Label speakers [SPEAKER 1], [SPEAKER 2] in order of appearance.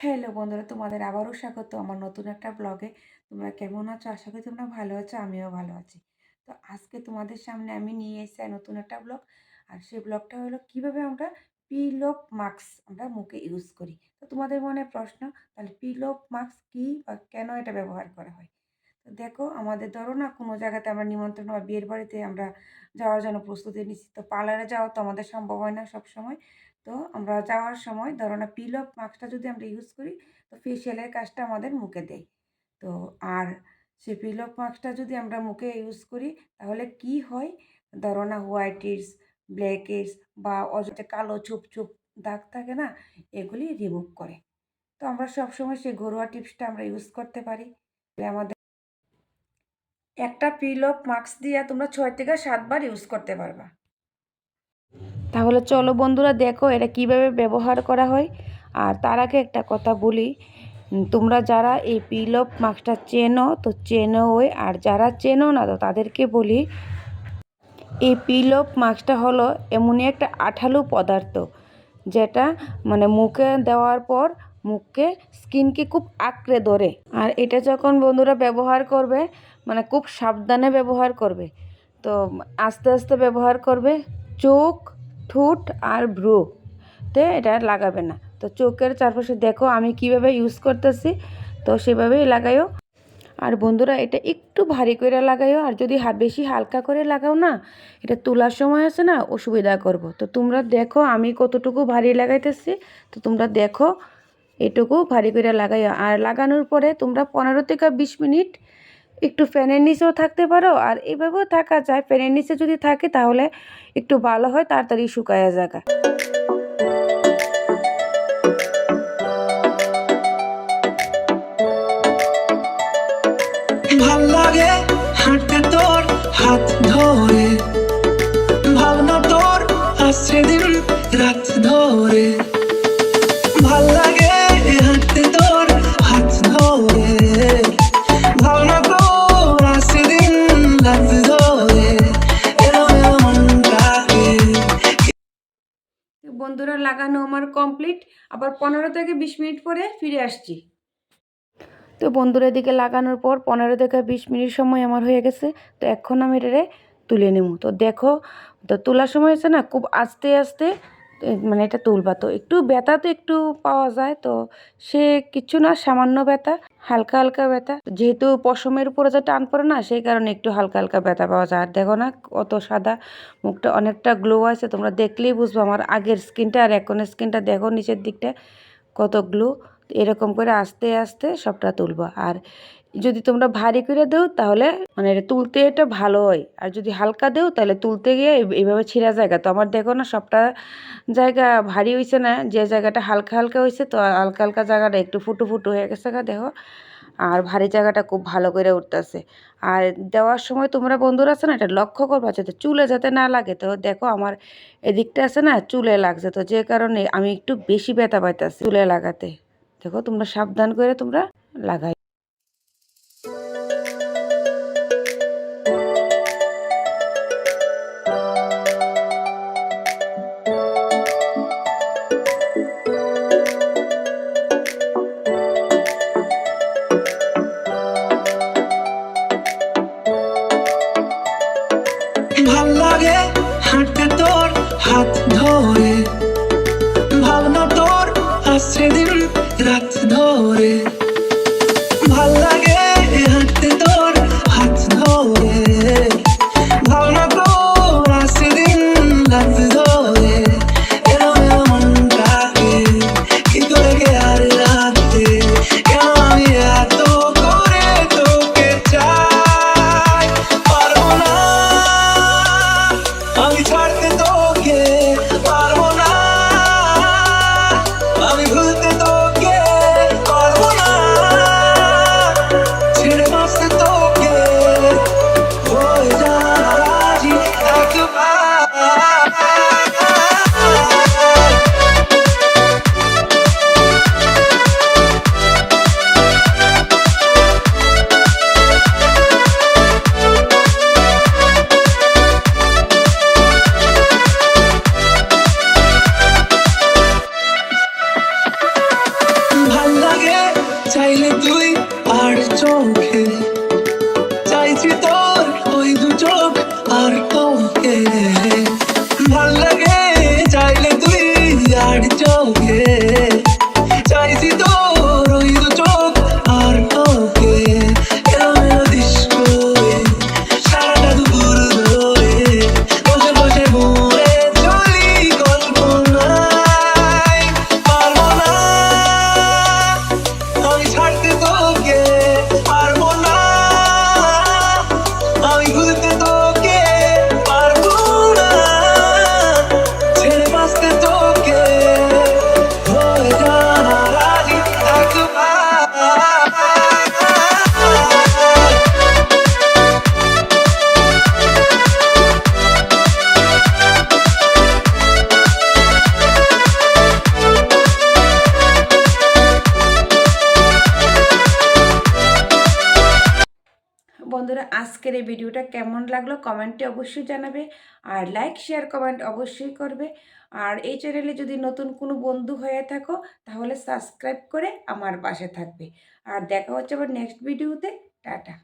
[SPEAKER 1] Hello বন্ধুরা, তোমাদের আবারও স্বাগত আমার নতুন একটা ব্লগে। তোমরা কেমন আছো? আশা করি তোমরা ভালো আছো, আমিও ভালো আছি। তো আজকে তোমাদের সামনে আমি নিয়ে এসেছি নতুন একটা ব্লগ। আর সেই ব্লগটা হলো কিভাবে আমরা পিল অফ মাস্ক আমরা মুখে ইউজ করি। তো তোমাদের মনে প্রশ্ন, তাহলে পিল অফ মাস্ক কী বা কেন এটা ব্যবহার করা হয়? তো দেখো, আমাদের ধরো না কোনো জায়গাতে আমরা নিমন্ত্রণ বা বিয়ের বাড়িতে আমরা যাওয়ার জন্য প্রস্তুতি নিচ্ছি, তো পার্লারে যাওয়া তো আমাদের সম্ভব হয় না সব সময়। তো আমরা যাওয়ার সময় ধরো না পিল অফ মাস্কটা যদি আমরা ইউজ করি, তো ফেসিয়ালের কাজটা আমাদের মুখে দেয়। তো আর সেই পিল অফ মাস্কটা যদি আমরা মুখে ইউজ করি, তাহলে কি হয়, ধরো না হোয়াইট হেডস, ব্ল্যাক হেডস বা অযথা কালো ছোপ ছোপ দাগ থাকে না, এগুলি রিমুভ করে। তো আমরা সবসময় সেই ঘরোয়া টিপসটা আমরা ইউজ করতে পারি। আমাদের একটা পিল অফ মাস্ক দিয়ে তোমরা 6 থেকে 7 বার ইউজ করতে পারবা। তাহলে চলো বন্ধুরা, দেখো এটা কিভাবে ব্যবহার করা হয়। আর তার আগে একটা কথা বলি, তোমরা যারা এই পিল অফ মাস্কটা চেনো তো চেনো ওই, আর যারা চেনো না তো তাদেরকে বলি, এই পিল অফ মাস্কটা হলো এমনই একটা আঠালো পদার্থ, যেটা মানে মুখে দেওয়ার পর মুখকে স্কিনকে খুব আঁকড়ে ধরে। আর এটা যখন বন্ধুরা ব্যবহার করবে, মানে খুব সাবধানে ব্যবহার করবে। তো আস্তে আস্তে ব্যবহার করবে, চোখ, ঠোঁট আর ভ্রুতে এটা লাগাবে না। তো চোখের চারপাশে দেখো আমি কিভাবে ইউজ করতেছি, তো সেভাবেই লাগাইও। আর বন্ধুরা, এটা একটু ভারী করে লাগাইও, আর যদি বেশি হালকা করে লাগাও না, এটা তোলার সময় আছে না অসুবিধা করব। তো তোমরা দেখো আমি কতটুকু ভারী লাগাইতেছি, তো তোমরা দেখো এটুকু ভারী করে লাগাইও। আর লাগানোর পরে তোমরা 15 থেকে 20 মিনিট একটু ফ্যানের নিচেও থাকতে পারো, আর এভাবেও থাকা যায়। ফ্যানের নিচে যদি থাকে তাহলে একটু ভালো হয়, তাড়াতাড়ি শুকায় জায়গা।
[SPEAKER 2] ভাল লাগে হাঁটতে তোর হাত ধরে, ভাবনা তোর আসছে দিন রাত ধরে। ভাল লাগে হাঁটতে তোর হাত ধরে, ভাবনা তোর আসছে দিন রাত ধরে।
[SPEAKER 1] বন্ধুরা, লাগানো আমার কমপ্লিট। আবার 15 থেকে 20 মিনিট পরে ফিরে আসছি। তো বন্ধুরা, এদিকে লাগানোর পর 15 থেকে 20 মিনিট সময় আমার হয়ে গেছে। তো এখন আমি এটারে তুলে নেব। তো দেখো, তো তোলার সময় আছে না খুব আস্তে আস্তে মানে এটা তুলবা। তো একটু ব্যথা তো একটু পাওয়া যায়, তো সে কিছু না, সামান্য ব্যথা, হালকা হালকা ব্যথা। যেহেতু পশমের উপরে যে টান পড়ে না, সেই কারণে একটু হালকা হালকা ব্যথা পাওয়া যায়। আর দেখো না কত সাদা, মুখটা অনেকটা গ্লো আছে। তোমরা দেখলেই বুঝবো আমার আগের স্কিনটা আর এখনের স্কিনটা। দেখো নিচের দিকটা কত গ্লো। এরকম করে আস্তে আস্তে সবটা তুলবো। আর যদি তোমরা ভারী করে দেও তাহলে মানে এটা তুলতে এটা ভালো হয়, আর যদি হালকা দেও তাহলে তুলতে গিয়ে এইভাবে ছিঁড়া জায়গা। তো আমার দেখো না সবটা জায়গা ভারী হয়েছে না, যে জায়গাটা হালকা হালকা হয়েছে, তো হালকা হালকা জায়গাটা একটু ফুটো ফুটো হয়ে গেছে দেখো। আর ভারী জায়গাটা খুব ভালো করে উঠতেছে। আর দেওয়ার সময় তোমরা বন্ধুরা আছে না, এটা লক্ষ্য করবা যাতে চুলে যাতে না লাগে। তো দেখো আমার এদিকটা আছে না চুলে লাগছে, তো যে কারণে আমি একটু বেশি ব্যথা পাইতেছি চুলে লাগাতে। দেখো তোমরা সাবধান করে তোমরা লাগাই।
[SPEAKER 2] ভাল লাগে হাঁটতে তোর হাত ধরে, ভাবনা তোর আসছে দিন রাত ধরে।
[SPEAKER 1] বন্ধুরা, আজকের এই ভিডিওটা কেমন লাগলো কমেন্টে অবশ্যই জানাবে, আর লাইক শেয়ার কমেন্ট অবশ্যই করবে। আর এই চ্যানেলে যদি নতুন কোনো বন্ধু হয়ে থাকো তাহলে সাবস্ক্রাইব করে আমার পাশে থাকবে। আর দেখা হচ্ছে আবার নেক্সট ভিডিওতে। টাটা।